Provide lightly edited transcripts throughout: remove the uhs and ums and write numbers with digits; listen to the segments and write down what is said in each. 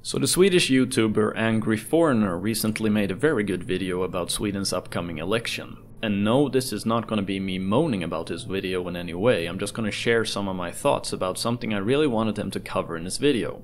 So the Swedish YouTuber Angry Foreigner recently made a very good video about Sweden's upcoming election. And no, this is not going to be me moaning about his video in any way, I'm just going to share some of my thoughts about something I really wanted him to cover in his video.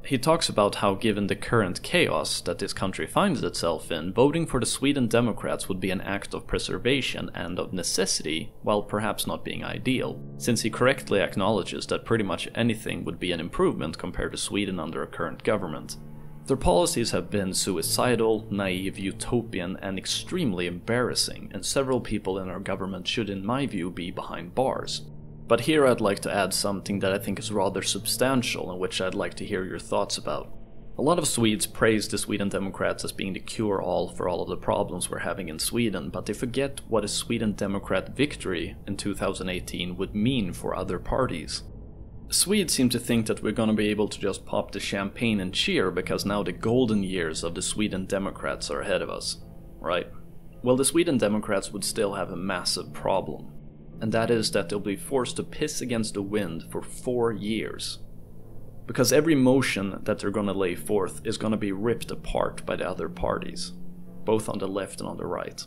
He talks about how, given the current chaos that this country finds itself in, voting for the Sweden Democrats would be an act of preservation and of necessity, while perhaps not being ideal, since he correctly acknowledges that pretty much anything would be an improvement compared to Sweden under a current government. Their policies have been suicidal, naive, utopian, and extremely embarrassing, and several people in our government should, in my view, be behind bars. But here I'd like to add something that I think is rather substantial and which I'd like to hear your thoughts about. A lot of Swedes praise the Sweden Democrats as being the cure-all for all of the problems we're having in Sweden, but they forget what a Sweden Democrat victory in 2018 would mean for other parties. Swedes seem to think that we're gonna be able to just pop the champagne and cheer because now the golden years of the Sweden Democrats are ahead of us, right? Well, the Sweden Democrats would still have a massive problem. And that is that they'll be forced to piss against the wind for 4 years. Because every motion that they're gonna lay forth is gonna be ripped apart by the other parties, both on the left and on the right.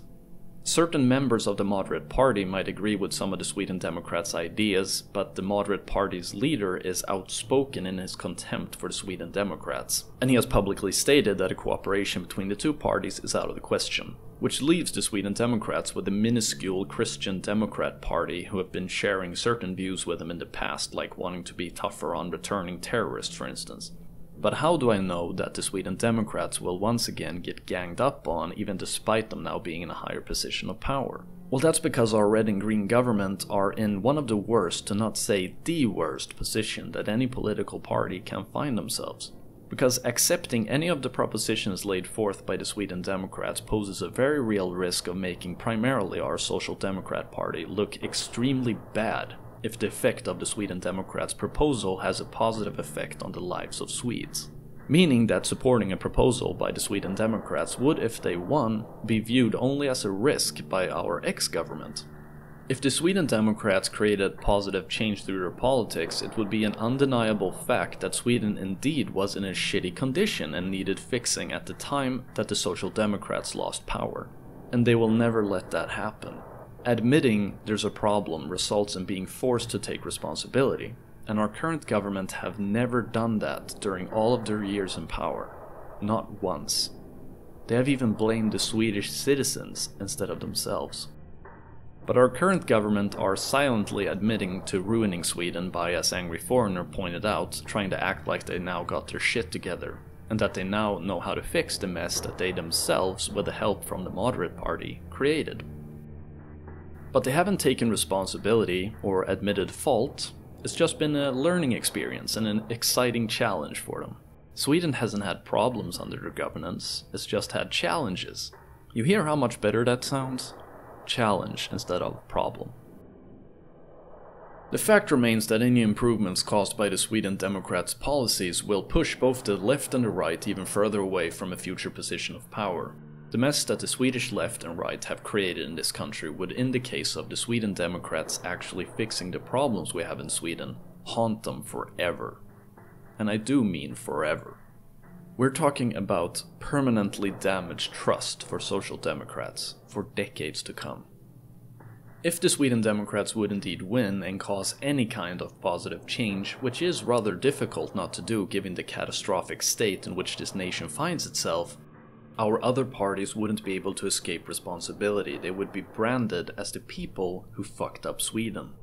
Certain members of the moderate party might agree with some of the Sweden Democrats' ideas, but the moderate party's leader is outspoken in his contempt for the Sweden Democrats, and he has publicly stated that a cooperation between the two parties is out of the question. Which leaves the Sweden Democrats with the minuscule Christian Democrat Party who have been sharing certain views with them in the past, like wanting to be tougher on returning terrorists, for instance. But how do I know that the Sweden Democrats will once again get ganged up on, even despite them now being in a higher position of power? Well, that's because our red and green government are in one of the worst, to not say the worst, position that any political party can find themselves. Because accepting any of the propositions laid forth by the Sweden Democrats poses a very real risk of making primarily our Social Democrat Party look extremely bad if the effect of the Sweden Democrats' proposal has a positive effect on the lives of Swedes. Meaning that supporting a proposal by the Sweden Democrats would, if they won, be viewed only as a risk by our ex-government. If the Sweden Democrats created positive change through their politics, it would be an undeniable fact that Sweden indeed was in a shitty condition and needed fixing at the time that the Social Democrats lost power. And they will never let that happen. Admitting there's a problem results in being forced to take responsibility, and our current government have never done that during all of their years in power. Not once. They have even blamed the Swedish citizens instead of themselves. But our current government are silently admitting to ruining Sweden by, as Angry Foreigner pointed out, trying to act like they now got their shit together, and that they now know how to fix the mess that they themselves, with the help from the moderate party, created. But they haven't taken responsibility or admitted fault. It's just been a learning experience and an exciting challenge for them. Sweden hasn't had problems under their governance, it's just had challenges. You hear how much better that sounds? Challenge instead of problem. The fact remains that any improvements caused by the Sweden Democrats' policies will push both the left and the right even further away from a future position of power. The mess that the Swedish left and right have created in this country would, in the case of the Sweden Democrats actually fixing the problems we have in Sweden, haunt them forever. And I do mean forever. We're talking about permanently damaged trust for Social Democrats for decades to come. If the Sweden Democrats would indeed win and cause any kind of positive change, which is rather difficult not to do given the catastrophic state in which this nation finds itself, our other parties wouldn't be able to escape responsibility. They would be branded as the people who fucked up Sweden.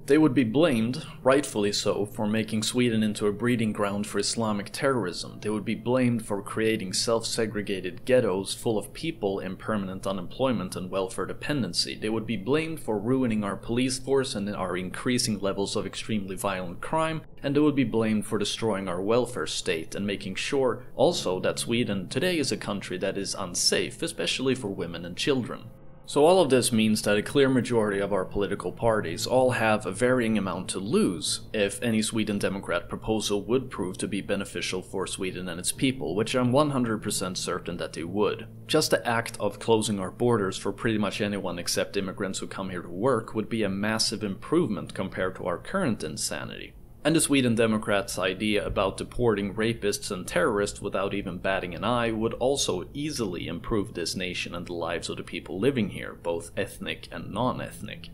They would be blamed, rightfully so, for making Sweden into a breeding ground for Islamic terrorism. They would be blamed for creating self-segregated ghettos full of people in permanent unemployment and welfare dependency. They would be blamed for ruining our police force and our increasing levels of extremely violent crime, and they would be blamed for destroying our welfare state and making sure also that Sweden today is a country that is unsafe, especially for women and children. So all of this means that a clear majority of our political parties all have a varying amount to lose if any Sweden Democrat proposal would prove to be beneficial for Sweden and its people, which I'm 100% certain that they would. Just the act of closing our borders for pretty much anyone except immigrants who come here to work would be a massive improvement compared to our current insanity. And the Sweden Democrats' idea about deporting rapists and terrorists without even batting an eye would also easily improve this nation and the lives of the people living here, both ethnic and non-ethnic.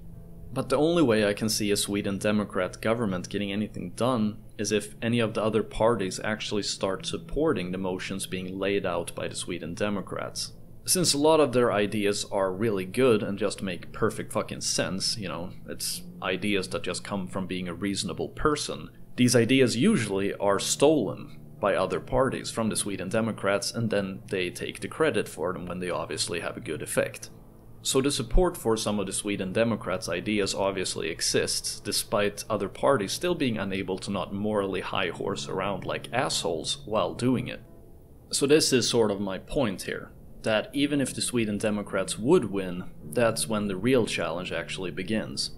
But the only way I can see a Sweden Democrat government getting anything done is if any of the other parties actually start supporting the motions being laid out by the Sweden Democrats. Since a lot of their ideas are really good and just make perfect fucking sense, you know, it's ideas that just come from being a reasonable person, these ideas usually are stolen by other parties from the Sweden Democrats, and then they take the credit for them when they obviously have a good effect. So the support for some of the Sweden Democrats' ideas obviously exists, despite other parties still being unable to not morally high horse around like assholes while doing it. So this is sort of my point here, that even if the Sweden Democrats would win, that's when the real challenge actually begins.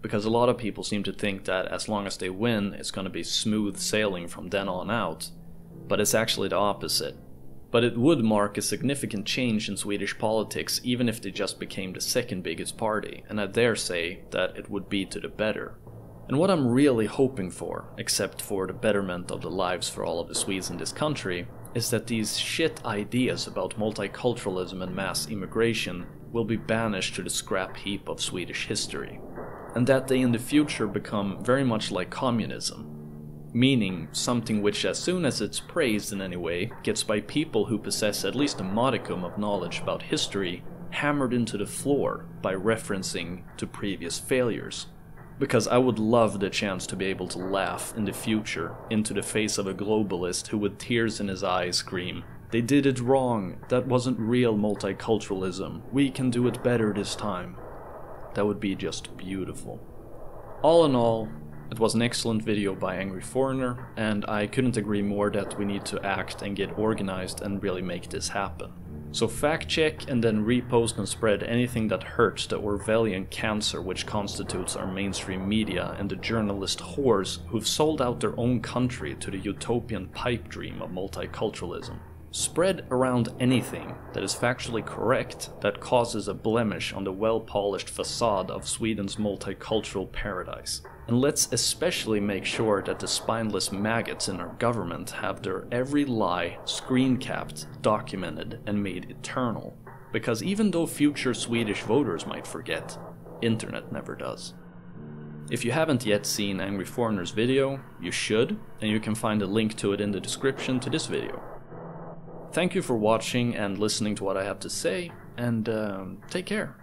Because a lot of people seem to think that as long as they win, it's going to be smooth sailing from then on out, but it's actually the opposite. But it would mark a significant change in Swedish politics even if they just became the second biggest party, and I dare say that it would be to the better. And what I'm really hoping for, except for the betterment of the lives for all of the Swedes in this country, is that these shit ideas about multiculturalism and mass immigration will be banished to the scrap heap of Swedish history, and that they in the future become very much like communism, meaning something which as soon as it's praised in any way gets by people who possess at least a modicum of knowledge about history hammered into the floor by referencing to previous failures. Because I would love the chance to be able to laugh in the future into the face of a globalist who with tears in his eyes scream, "They did it wrong, that wasn't real multiculturalism, we can do it better this time." That would be just beautiful. All in all, it was an excellent video by Angry Foreigner, and I couldn't agree more that we need to act and get organized and really make this happen. So fact check and then repost and spread anything that hurts the Orwellian cancer which constitutes our mainstream media and the journalist whores who've sold out their own country to the utopian pipe dream of multiculturalism. Spread around anything that is factually correct that causes a blemish on the well-polished facade of Sweden's multicultural paradise. And let's especially make sure that the spineless maggots in our government have their every lie screen-capped, documented, and made eternal. Because even though future Swedish voters might forget, internet never does. If you haven't yet seen Angry Foreigner's video, you should, and you can find a link to it in the description to this video. Thank you for watching and listening to what I have to say, and take care.